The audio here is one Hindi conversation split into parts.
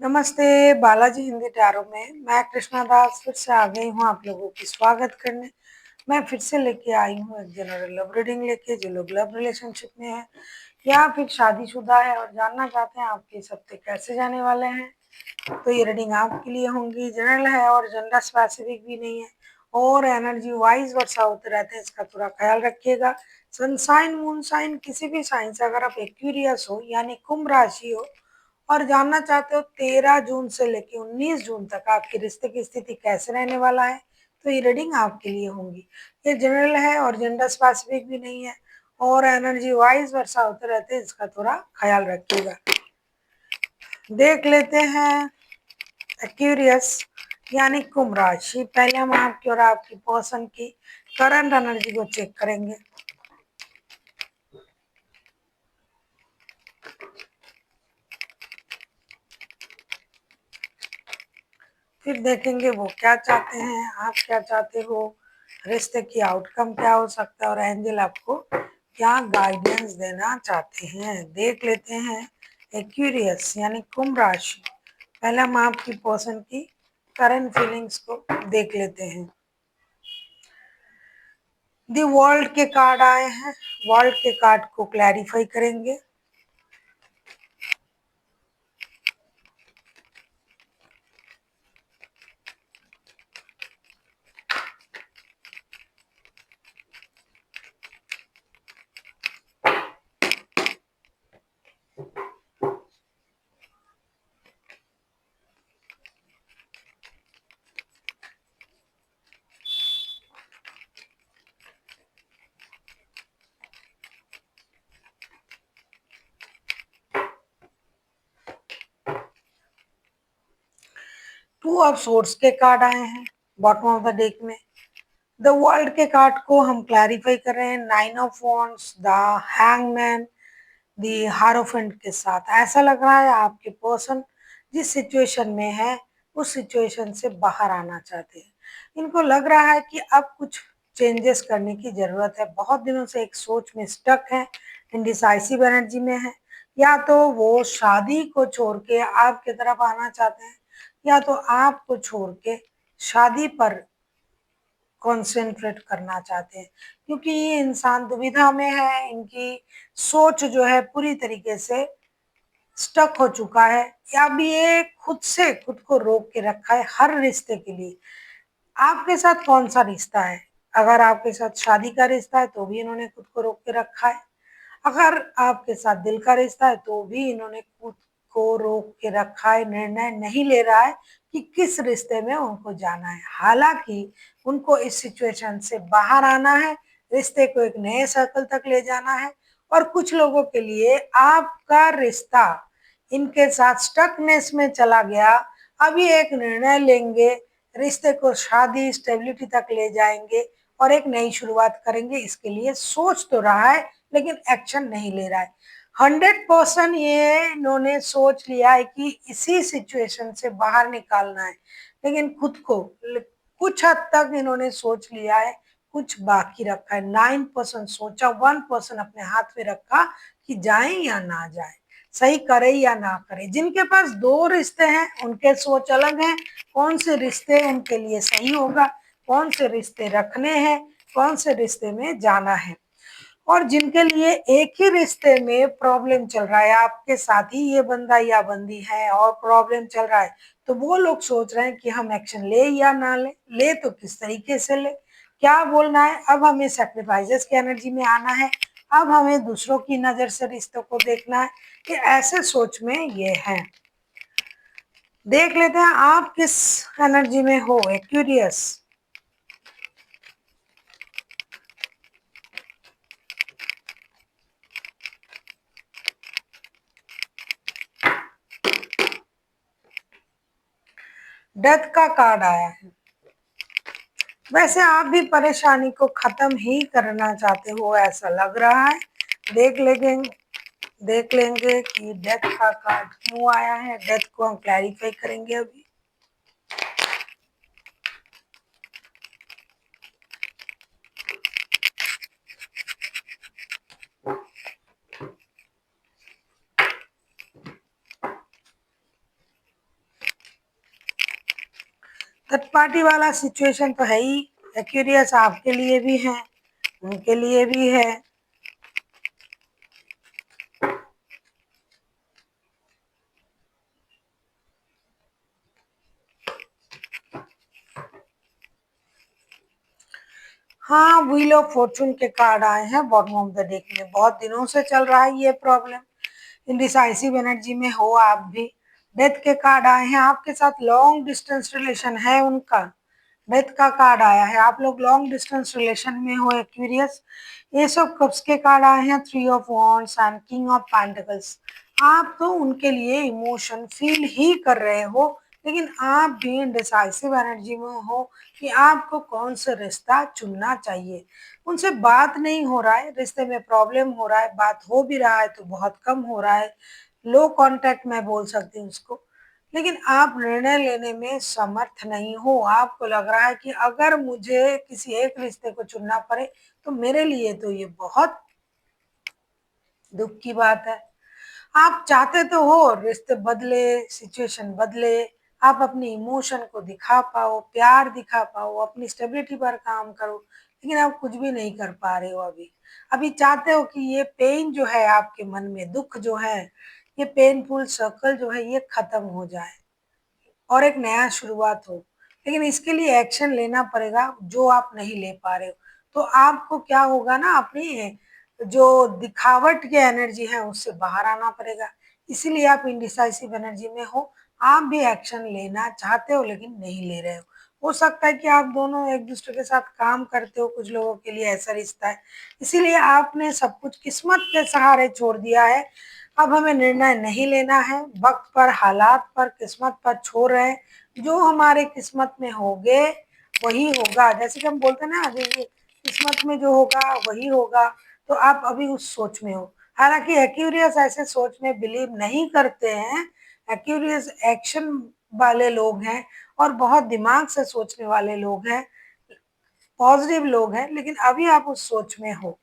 नमस्ते बालाजी हिंदी टैरो में मैं कृष्णा दास फिर से आ गई हूँ आप लोगों की स्वागत करने। मैं फिर से लेके आई हूँ एक जनरल लव रीडिंग लेके, जो लोग लव रिलेशनशिप में है या फिर शादीशुदा है और जानना चाहते हैं आपके इस हफ्ते कैसे जाने वाले हैं, तो ये रीडिंग आपके लिए होंगी। जनरल है और जेंडर स्पेसिफिक भी नहीं है और एनर्जी वाइज वर्षा होते रहते हैं, इसका थोड़ा ख्याल रखिएगा। सनसाइन मून साइन किसी भी साइन से अगर आप एक्यूरियस हो यानी कुंभ राशि हो और जानना चाहते हो 13 जून से लेकर 19 जून तक आपके रिश्ते की स्थिति कैसे रहने वाला है, तो ये रीडिंग आपके लिए होंगी। ये जनरल है और जेंडर स्पेसिफिक भी नहीं है और एनर्जी वाइज वर्षा होते रहते हैं, इसका थोड़ा ख्याल रखिएगा। देख लेते हैं एक्यूरियस यानी कुंभ राशि। पहले हम आपकी और आपकी पर्सन की करंट एनर्जी को चेक करेंगे। फिर देखेंगे वो क्या चाहते हैं, आप क्या चाहते हो, रिश्ते की आउटकम क्या हो सकता है और एंजल आपको क्या गाइडेंस देना चाहते हैं। देख लेते हैं एक्यूरियस यानी कुंभ राशि। पहले हम आपकी पर्सन की करंट फीलिंग्स को देख लेते हैं। दी वर्ल्ड के कार्ड आए हैं, वर्ल्ड के कार्ड को क्लैरिफाई करेंगे। टू ऑफ सोर्स के कार्ड आए हैं बॉटम ऑफ द डेक में। द वर्ल्ड के कार्ड को हम क्लैरिफाई कर रहे हैं nine of wands, the hangman, दी हारोफेंट के साथ। ऐसा लग रहा है आपके पर्सन जिस सिचुएशन में है उस सिचुएशन से बाहर आना चाहते हैं। इनको लग रहा है कि अब कुछ चेंजेस करने की जरूरत है। बहुत दिनों से एक सोच में स्टक है, इंडिसाइसिव एनर्जी में है। या तो वो शादी को छोड़ के आपकी तरफ आना चाहते हैं या तो आपको छोड़ के शादी पर कॉन्सेंट्रेट करना चाहते हैं, क्योंकि ये इंसान दुविधा में है। इनकी सोच जो है पूरी तरीके से स्टक हो चुका है या भी ये खुद से खुद को रोक के रखा है हर रिश्ते के लिए। आपके साथ कौन सा रिश्ता है, अगर आपके साथ शादी का रिश्ता है तो भी इन्होंने खुद को रोक के रखा है। अगर आपके साथ दिल का रिश्ता है तो भी इन्होंने खुद को रोक के रखा है, निर्णय नहीं ले रहा है कि किस रिश्ते में उनको जाना है। हालांकि उनको इस सिचुएशन से बाहर आना है, रिश्ते को एक नए सर्कल तक ले जाना है। और कुछ लोगों के लिए आपका रिश्ता इनके साथ स्टकनेस में चला गया, अभी एक निर्णय लेंगे, रिश्ते को शादी स्टेबिलिटी तक ले जाएंगे और एक नई शुरुआत करेंगे। इसके लिए सोच तो रहा है लेकिन एक्शन नहीं ले रहा है। 100% ये इन्होंने सोच लिया है कि इसी सिचुएशन से बाहर निकालना है, लेकिन खुद को कुछ हद तक इन्होंने सोच लिया है, कुछ बाकी रखा है। 9% सोचा, 1% अपने हाथ में रखा कि जाए या ना जाए, सही करे या ना करे। जिनके पास दो रिश्ते हैं उनके सोच अलग है, कौन से रिश्ते उनके लिए सही होगा, कौन से रिश्ते रखने हैं, कौन से रिश्ते में जाना है। और जिनके लिए एक ही रिश्ते में प्रॉब्लम चल रहा है, आपके साथ ही ये बंदा या बंदी है और प्रॉब्लम चल रहा है, तो वो लोग सोच रहे हैं कि हम एक्शन ले या ना ले, ले तो किस तरीके से ले, क्या बोलना है। अब हमें सैक्रिफाइसेस की एनर्जी में आना है, अब हमें दूसरों की नजर से रिश्तों को देखना है, कि ऐसे सोच में ये है। देख लेते हैं आप किस एनर्जी में हो एक्यूरियस। डेथ का कार्ड आया है। वैसे आप भी परेशानी को खत्म ही करना चाहते हो ऐसा लग रहा है। देख लेंगे देख लेंगे कि डेथ का कार्ड क्यों आया है। डेथ को हम क्लैरिफाई करेंगे अभी। थर्ड पार्टी वाला सिचुएशन तो है ही, एक्यूरियस आपके लिए भी है, उनके लिए भी है। हाँ, व्हील ऑफ फॉर्चून के कार्ड आए हैं बॉटम ऑफ द डेक में। बहुत दिनों से चल रहा है ये प्रॉब्लम, इंडिसाइसिव एनर्जी में हो आप भी। डेथ के कार्ड आए हैं, आपके साथ लॉन्ग डिस्टेंस रिलेशन है उनका। डेथ का कार्ड आया है, आप लोग लॉन्ग डिस्टेंस रिलेशन में हो एक्वेरियस। ये सब कप्स के कार्ड आए हैं, 3 of wands and king of pentacles. आप तो उनके लिए इमोशन फील ही कर रहे हो, लेकिन आप भी इंडिसाइसिव एनर्जी में हो कि आपको कौन सा रिश्ता चुनना चाहिए। उनसे बात नहीं हो रहा है, रिश्ते में प्रॉब्लम हो रहा है, बात हो भी रहा है तो बहुत कम हो रहा है, लो कांटेक्ट मैं बोल सकती हूँ उसको। लेकिन आप निर्णय लेने में समर्थ नहीं हो। आपको लग रहा है कि अगर मुझे किसी एक रिश्ते को चुनना पड़े तो मेरे लिए तो ये बहुत दुख की बात है। आप चाहते तो हो रिश्ते बदले, सिचुएशन बदले, आप अपनी इमोशन को दिखा पाओ, प्यार दिखा पाओ, अपनी स्टेबिलिटी पर काम करो, लेकिन आप कुछ भी नहीं कर पा रहे हो अभी। अभी चाहते हो कि ये पेन जो है आपके मन में, दुख जो है, ये पेनफुल सर्कल जो है ये खत्म हो जाए और एक नया शुरुआत हो। लेकिन इसके लिए एक्शन लेना पड़ेगा जो आप नहीं ले पा रहे हो। तो आपको क्या होगा ना, अपनी जो दिखावट की एनर्जी है उससे बाहर आना पड़ेगा। इसीलिए आप इंडिसाइसिव एनर्जी में हो, आप भी एक्शन लेना चाहते हो लेकिन नहीं ले रहे हो सकता है कि आप दोनों एक दूसरे के साथ काम करते हो, कुछ लोगों के लिए ऐसा रिश्ता है, इसीलिए आपने सब कुछ किस्मत के सहारे छोड़ दिया है। अब हमें निर्णय नहीं लेना है, वक्त पर, हालात पर, किस्मत पर छोड़ रहे हैं। जो हमारे किस्मत में होगे वही होगा, जैसे कि हम बोलते हैं ना, देखिए किस्मत में जो होगा वही होगा। तो आप अभी उस सोच में हो। हालांकि एक्यूरियस ऐसे सोच में बिलीव नहीं करते हैं, एक्यूरियस एक्शन वाले लोग हैं और बहुत दिमाग से सोचने वाले लोग हैं, पॉजिटिव लोग हैं, लेकिन अभी आप उस सोच में हो।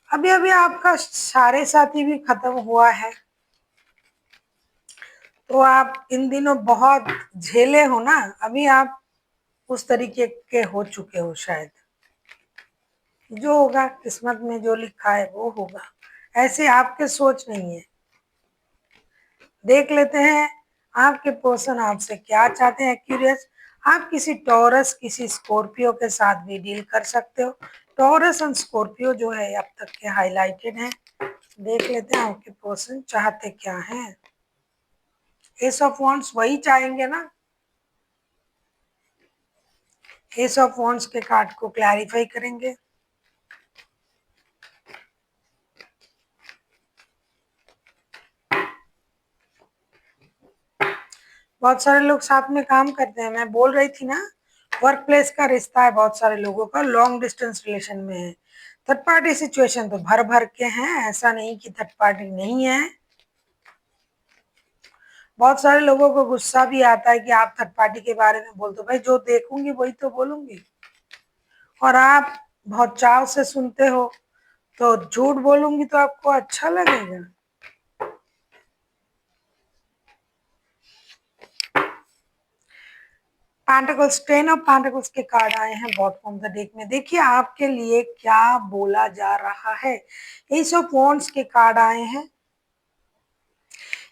अभी अभी आपका सारे साथी भी खत्म हुआ है, तो आप इन दिनों बहुत झेले हो ना, अभी आप उस तरीके के हो चुके हो शायद। जो होगा किस्मत में, जो लिखा है वो होगा, ऐसे आपके सोच नहीं है। देख लेते हैं आपके पर्सन आपसे क्या चाहते हैं एक्यूरियस। आप किसी टॉरस, किसी स्कॉर्पियो के साथ भी डील कर सकते हो। टॉरस एंड स्कॉर्पियो जो है अब तक के हाईलाइटेड हैं। देख लेते हैं आपके पर्सन चाहते क्या हैं। एस ऑफ वॉन्ड्स वही चाहेंगे ना, एस ऑफ वॉन्ड्स के कार्ड को क्लैरिफाई करेंगे। बहुत सारे लोग साथ में काम करते हैं, मैं बोल रही थी ना, वर्क प्लेस का रिश्ता है बहुत सारे लोगों का, लॉन्ग डिस्टेंस रिलेशन में है। थर्ड पार्टी सिचुएशन तो भर भर के हैं, ऐसा नहीं कि थर्ड पार्टी नहीं है। बहुत सारे लोगों को गुस्सा भी आता है कि आप थर्ड पार्टी के बारे में बोल दो, भाई जो देखूंगी वही तो बोलूंगी, और आप बहुत चाव से सुनते हो, तो झूठ बोलूंगी तो आपको अच्छा लगेगा। पैंटाकल्स, 10 ऑफ पैंटाकल्स के कार्ड आए हैं बॉटम ऑफ द डेक में। देखिए आपके लिए क्या बोला जा रहा है। एस ऑफ वॉन्ड्स के कार्ड आए हैं,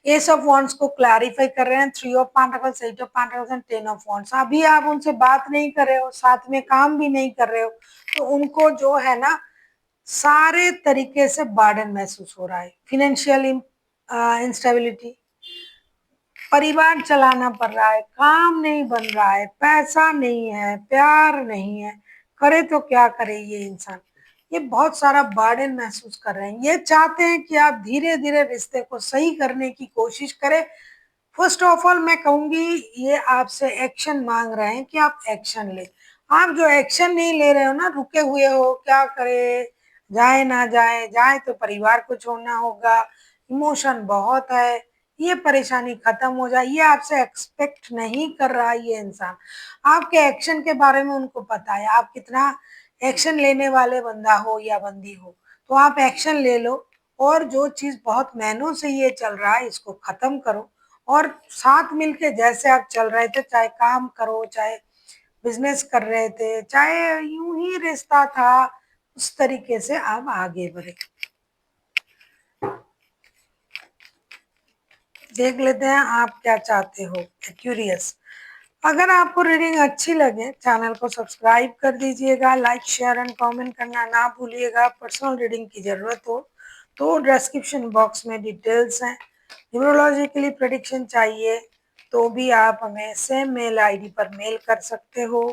एस ऑफ वॉन्ड्स को क्लैरिफाई कर रहे हैं, 3 of pentacles, 8 of pentacles and 10 of wands. अभी आप उनसे बात नहीं कर रहे हो, साथ में काम भी नहीं कर रहे हो, तो उनको जो है ना सारे तरीके से बर्डन महसूस हो रहा है। फिनेंशियल इंस्टेबिलिटी, परिवार चलाना पड़ रहा है, काम नहीं बन रहा है, पैसा नहीं है, प्यार नहीं है, करे तो क्या करे ये इंसान। ये बहुत सारा बर्डन महसूस कर रहे हैं। ये चाहते हैं कि आप धीरे धीरे रिश्ते को सही करने की कोशिश करें। फर्स्ट ऑफ ऑल मैं कहूंगी, ये आपसे एक्शन मांग रहे हैं कि आप एक्शन ले। आप जो एक्शन नहीं ले रहे हो ना, रुके हुए हो, क्या करे, जाए ना जाए, जाए तो परिवार को छोड़ना होगा, इमोशन बहुत है, ये परेशानी खत्म हो जाए, ये आपसे एक्सपेक्ट नहीं कर रहा है ये इंसान। आपके एक्शन के बारे में उनको पता है, आप कितना एक्शन लेने वाले बंदा हो या बंदी हो। तो आप एक्शन ले लो, और जो चीज बहुत महीनों से ये चल रहा है इसको खत्म करो, और साथ मिलके जैसे आप चल रहे थे, चाहे काम करो, चाहे बिजनेस कर रहे थे, चाहे यूं ही रिश्ता था, उस तरीके से आप आगे बढ़े। देख लेते हैं आप क्या चाहते हो। क्यूरियस। अगर आपको रीडिंग अच्छी लगे, चैनल को सब्सक्राइब कर दीजिएगा, लाइक शेयर एंड कमेंट करना ना भूलिएगा। पर्सनल रीडिंग की जरूरत हो तो डिस्क्रिप्शन बॉक्स में डिटेल्स हैं। न्यूमरोलॉजी के लिए प्रेडिक्शन चाहिए तो भी आप हमें सेम मेल आईडी पर मेल कर सकते हो।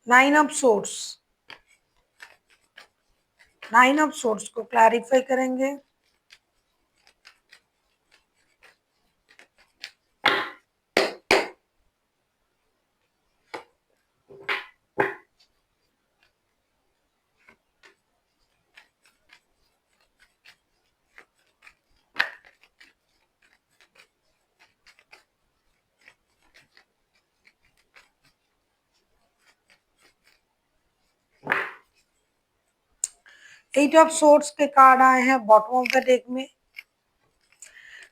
Nine of source, nine of source को क्लैरिफाई करेंगे। एट ऑफ सोर्स के कार्ड आए हैं बॉटम ऑफ द डेक में।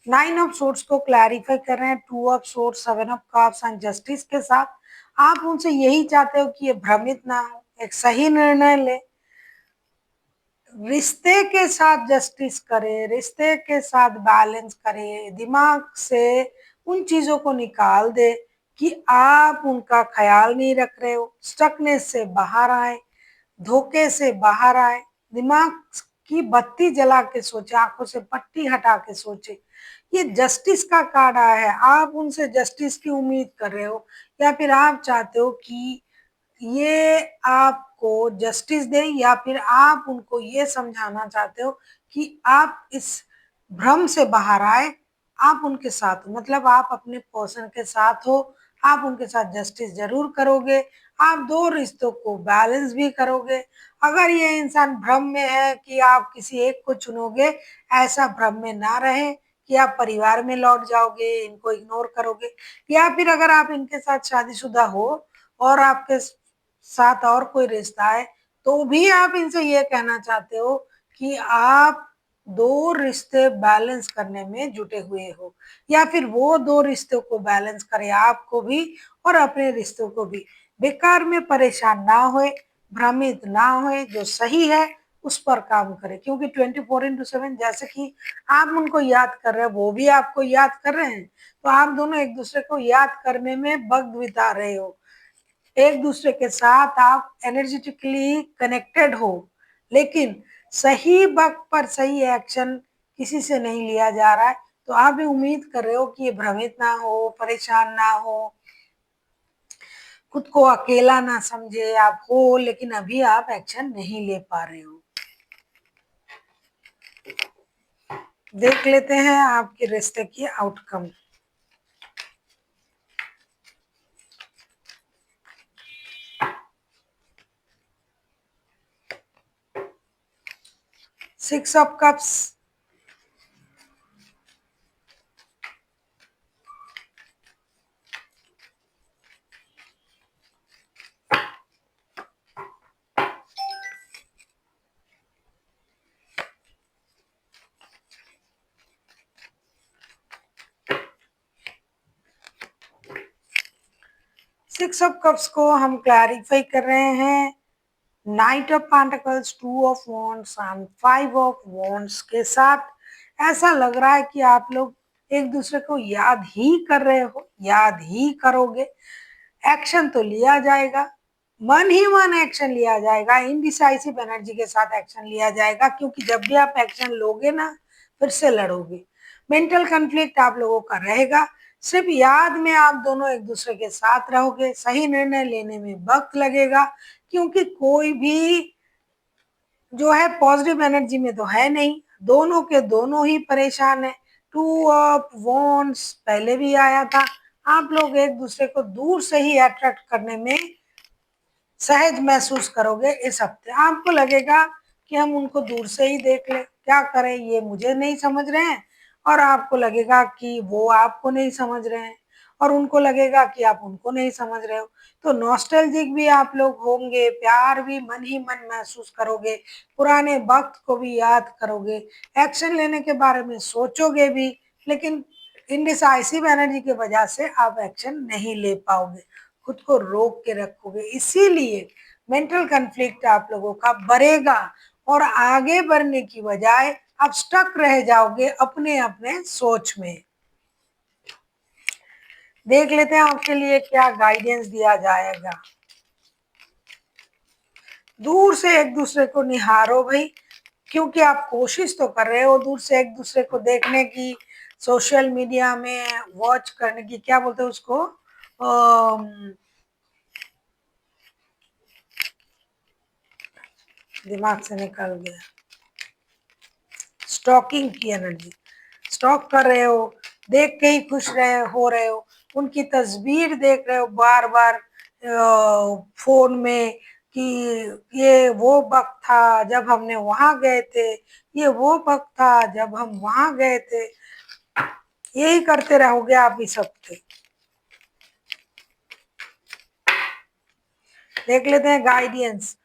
नाइन ऑफ सोर्स को क्लैरिफाई कर रहे हैं two of source, seven of cups and justice के साथ। आप उनसे यही चाहते हो कि ये भ्रमित ना हो, एक सही निर्णय ले, रिश्ते के साथ जस्टिस करे, रिश्ते के साथ बैलेंस करे, दिमाग से उन चीजों को निकाल दे कि आप उनका ख्याल नहीं रख रहे हो, स्टकनेस से बाहर आए, धोखे से बाहर आए, दिमाग की बत्ती जला के सोचे, आंखों से पट्टी हटा के सोचे। ये जस्टिस का कार्ड आया है। आप उनसे जस्टिस की उम्मीद कर रहे हो या फिर आप चाहते हो कि ये आपको जस्टिस दे, या फिर आप उनको ये समझाना चाहते हो कि आप इस भ्रम से बाहर आए, आप उनके साथ हो, मतलब आप अपने पर्सन के साथ हो, आप उनके साथ जस्टिस जरूर करोगे, आप दो रिश्तों को बैलेंस भी करोगे। अगर ये इंसान भ्रम में है कि आप किसी एक को चुनोगे, ऐसा भ्रम में ना रहे कि आप परिवार में लौट जाओगे, इनको इग्नोर करोगे, या फिर अगर आप इनके साथ शादीशुदा हो और आपके साथ और कोई रिश्ता है तो भी आप इनसे ये कहना चाहते हो कि आप दो रिश्ते बैलेंस करने में जुटे हुए हो, या फिर वो दो रिश्तों को बैलेंस करे, आपको भी और अपने रिश्तों को भी। बेकार में परेशान ना होए, भ्रमित ना होए, जो सही है उस पर काम करे, क्योंकि 24/7 जैसे कि आप उनको याद कर रहे हैं, वो भी आपको याद कर रहे हैं, तो आप दोनों एक दूसरे को याद करने में वक्त बिता रहे हो, एक दूसरे के साथ आप एनर्जेटिकली कनेक्टेड हो, लेकिन सही वक्त पर सही एक्शन किसी से नहीं लिया जा रहा है। तो आप भी उम्मीद कर रहे हो कि ये भ्रमित ना हो, परेशान ना हो, खुद को अकेला ना समझे, आप हो, लेकिन अभी आप एक्शन नहीं ले पा रहे हो। देख लेते हैं आपके रिश्ते की outcome. Six of cups, six of cups को हम क्लैरिफाई कर रहे हैं night of pentacles, two of wands and five of wands के साथ। ऐसा लग रहा है कि आप लोग एक दूसरे को याद ही कर रहे हो, याद ही करोगे। एक्शन तो लिया जाएगा, मन ही मन एक्शन लिया जाएगा, इनडिसाइसिव एनर्जी के साथ एक्शन लिया जाएगा, क्योंकि जब भी आप एक्शन लोगे ना, फिर से लड़ोगे। मेंटल कन्फ्लिक्ट आप लोगों का रहेगा, सिर्फ याद में आप दोनों एक दूसरे के साथ रहोगे, सही निर्णय लेने में वक्त लगेगा, क्योंकि कोई भी जो है पॉजिटिव एनर्जी में तो है नहीं, दोनों के दोनों ही परेशान है। टू ऑफ वॉन्ड्स पहले भी आया था। आप लोग एक दूसरे को दूर से ही अट्रैक्ट करने में सहज महसूस करोगे। इस हफ्ते आपको लगेगा कि हम उनको दूर से ही देख ले, क्या करें, ये मुझे नहीं समझ रहे हैं, और आपको लगेगा कि वो आपको नहीं समझ रहे हैं, और उनको लगेगा कि आप उनको नहीं समझ रहे हो। तो नॉस्टैल्जिक भी आप लोग होंगे, प्यार भी मन ही मन महसूस करोगे, पुराने वक्त को भी याद करोगे, एक्शन लेने के बारे में सोचोगे भी, लेकिन इनडिसाइसिव एनर्जी की वजह से आप एक्शन नहीं ले पाओगे, खुद को रोक के रखोगे। इसीलिए मेंटल कन्फ्लिक्ट आप लोगों का बढ़ेगा और आगे बढ़ने की बजाय आप स्टक रह जाओगे अपने अपने सोच में। देख लेते हैं आपके लिए क्या गाइडेंस दिया जाएगा। दूर से एक दूसरे को निहारो भाई, क्योंकि आप कोशिश तो कर रहे हो दूर से एक दूसरे को देखने की, सोशल मीडिया में वॉच करने की, क्या बोलते हैं उसको, दिमाग से निकल गया, स्टॉकिंग की एनर्जी, स्टॉक कर रहे हो, देख के ही खुश रहे हो, उनकी तस्वीर देख रहे हो बार बार फोन में कि ये वो वक्त था जब हमने वहां गए थे, ये वो वक्त था जब हम वहां गए थे, यही करते रहोगे आप इस हफ्ते। देख लेते हैं गाइडेंस।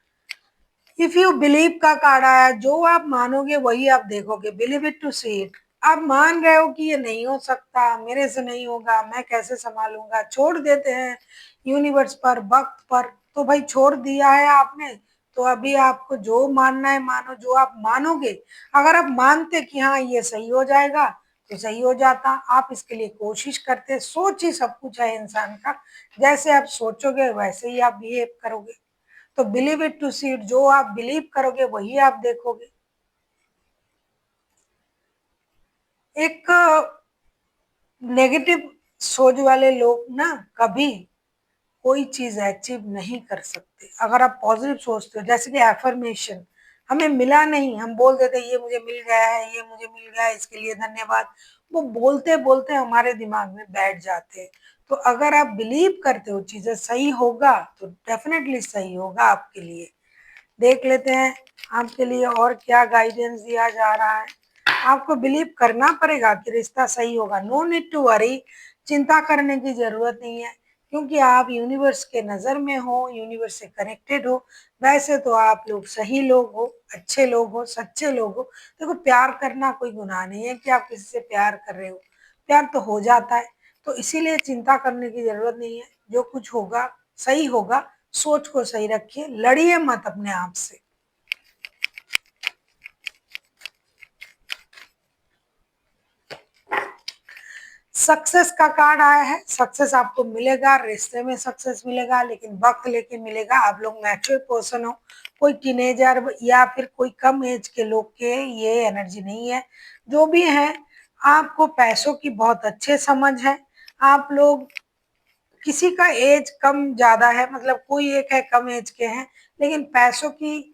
इफ यू बिलीव का कार्ड आया, जो आप मानोगे वही आप देखोगे, believe it to see it. आप मान रहे हो कि ये नहीं हो सकता, मेरे से नहीं होगा, मैं कैसे संभालूंगा, छोड़ देते हैं यूनिवर्स पर, वक्त पर। तो भाई छोड़ दिया है आपने, तो अभी आपको जो मानना है मानो, जो आप मानोगे। अगर आप मानते कि हाँ ये सही हो जाएगा तो सही हो जाता, आप इसके लिए कोशिश करते। सोच ही सब कुछ है इंसान का, जैसे आप सोचोगे वैसे ही आप बिहेव करोगे। तो believe it to see it, जो आप बिलीव करोगे वही आप देखोगे। एक नेगेटिव सोच वाले लोग ना कभी कोई चीज अचीव नहीं कर सकते। अगर आप पॉजिटिव सोचते हो, जैसे कि एफर्मेशन, हमें मिला नहीं, हम बोल देते ये मुझे मिल गया है, ये मुझे मिल गया है, इसके लिए धन्यवाद, वो बोलते बोलते हमारे दिमाग में बैठ जाते हैं। तो अगर आप बिलीव करते हो चीजें सही होगा तो डेफिनेटली सही होगा आपके लिए। देख लेते हैं आपके लिए और क्या गाइडेंस दिया जा रहा है। आपको बिलीव करना पड़ेगा कि रिश्ता सही होगा, नो नीड टू वरी, चिंता करने की जरूरत नहीं है, क्योंकि आप यूनिवर्स के नज़र में हो, यूनिवर्स से कनेक्टेड हो। वैसे तो आप लोग सही लोग हो, अच्छे लोग हो, सच्चे लोग हो। देखो प्यार करना कोई गुनाह नहीं है कि आप किसी से प्यार कर रहे हो, प्यार तो हो जाता है। तो इसीलिए चिंता करने की जरूरत नहीं है, जो कुछ होगा सही होगा। सोच को सही रखिए, लड़िए मत अपने आप से। सक्सेस का कार्ड आया है, सक्सेस आपको मिलेगा, रिश्ते में सक्सेस मिलेगा, लेकिन वक्त लेके मिलेगा। आप लोग मैच्योर पर्सन हो, कोई टीनेजर या फिर कोई कम एज के लोग के ये एनर्जी नहीं है। जो भी है, आपको पैसों की बहुत अच्छे समझ है। आप लोग, किसी का एज कम ज्यादा है, मतलब कोई एक है कम एज के हैं, लेकिन पैसों की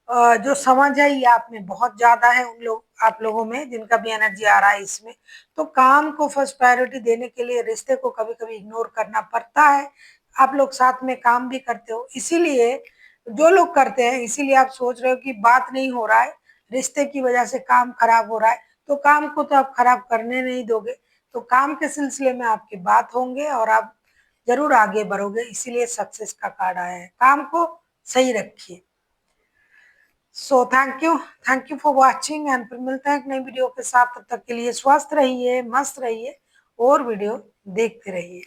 जो समझ है ये आप में बहुत ज्यादा है, उन लोग आप लोगों में जिनका भी एनर्जी आ रहा है इसमें। तो काम को फर्स्ट प्रायोरिटी देने के लिए रिश्ते को कभी कभी इग्नोर करना पड़ता है। आप लोग साथ में काम भी करते हो, इसीलिए जो लोग करते हैं, इसीलिए आप सोच रहे हो कि बात नहीं हो रहा है, रिश्ते की वजह से काम खराब हो रहा है। तो काम को तो आप खराब करने नहीं दोगे, तो काम के सिलसिले में आपकी बात होंगे और आप जरूर आगे बढ़ोगे। इसीलिए सक्सेस का कार्ड आया है, काम को सही रखिए। So thank you for watching and फिर मिलते हैं एक नई वीडियो के साथ। तब तक के लिए स्वस्थ रहिए, मस्त रहिए और वीडियो देखते रहिए।